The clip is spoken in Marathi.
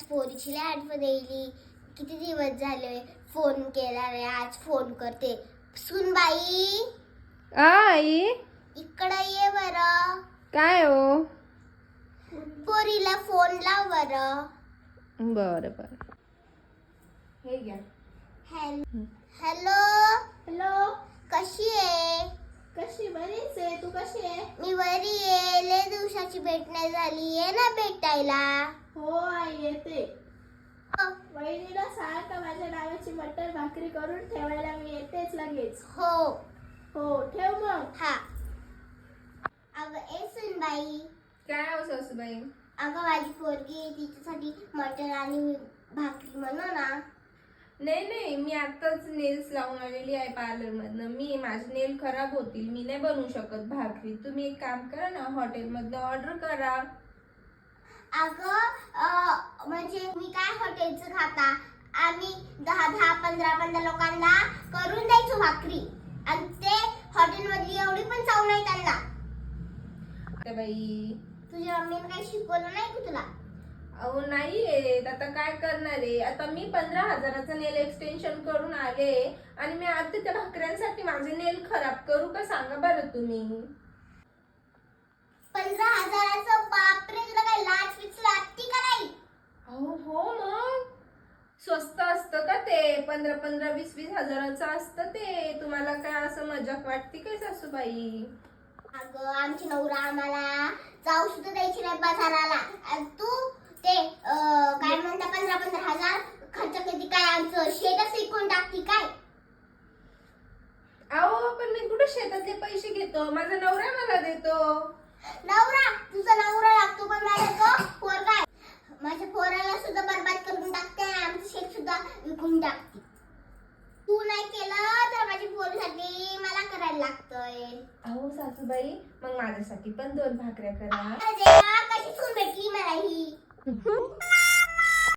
माझ्या पोरीची लय आठवण येईल. किती दिवस झाले फोन केला रे, आज फोन करते. सुनबाई आई इकडे ये बरं. काय हो? पोरीला फोन लाव बरं. बरं बरं. हे घ्या. हॅलो हॅलो, कशी आहे? कशी? बरीच आहे. तू कशी आहे? मी बरी आहे. लय दिवसाची भेट नाही झाली, ये ना भेटायला. हो आई येते. वहिनीला सांग का माझ्या नावाची मटण भाकरी करून ठेवायला, मी येतेच लगेच. हो हो ठेव मग. हा. अगं ए सुनबाई, काय हो सासूबाई? अगं माझी पोरगी तिच्यासाठी मटण आणि भाकरी म्हणू ना. नाही नाही, मी आताच नेल्स लावून आलेली आहे पार्लर मधनं. मी माझे नेल खराब होतील, मी नाही बनवू शकत भाकरी. तुम्ही एक काम करा ना, हॉटेल मधनं ऑर्डर करा. अगं म्हणजे मी काय हॉटेलचं खाता, आम्ही 10-15 लोकांना करून द्यायचो भाकरी, आणि ते हॉटेल मधली एवढी पण चव नाही त्यांना. त्या बाई, तुझ्या मम्मीने काही शिकवलं नाही का तुला? अहो नाही येत, आता काय करणार आहे. आता मी 15,000चं नेल एक्सटेन्शन करून आले आणि मी आता त्या भाकऱ्यांसाठी माझे नेल खराब करू का? सांगा बरं तुम्ही. 15,000चं? बापरे, तुला काय लाच विच लागती का नाही? अहो हो, मग स्वस्त असतं का ते? 15-20 हजाराचं असतं ते. तुम्हाला काय असं मजाक वाटते काय सासूबाई? अगं आमची नवरा आम्हाला जाऊ सुद्धा द्यायची नाही बाजाराला, आणि तू ते काय म्हणता 15,000 खर्च कधी काय आमचं शेतच विकून टाकती काय? अहो पण मी कुठे शेतातले पैसे घेतो, माझा नवरा मला देतो. नवरा? तुझा नवरा लागतो, पण माझा तो पोरगा आहे. माझ्या पोराला सुद्धा बरबाद करून टाकते, आमचं शेत सुद्धा विकून टाकते. तू नाही केलं तर माझ्या पोरीसाठी मला करायला लागतंय. अहो सासूबाई, मग माझ्यासाठी पण 2 भाकऱ्या करा. अरे देवा, कशी सून भेटली मला ही.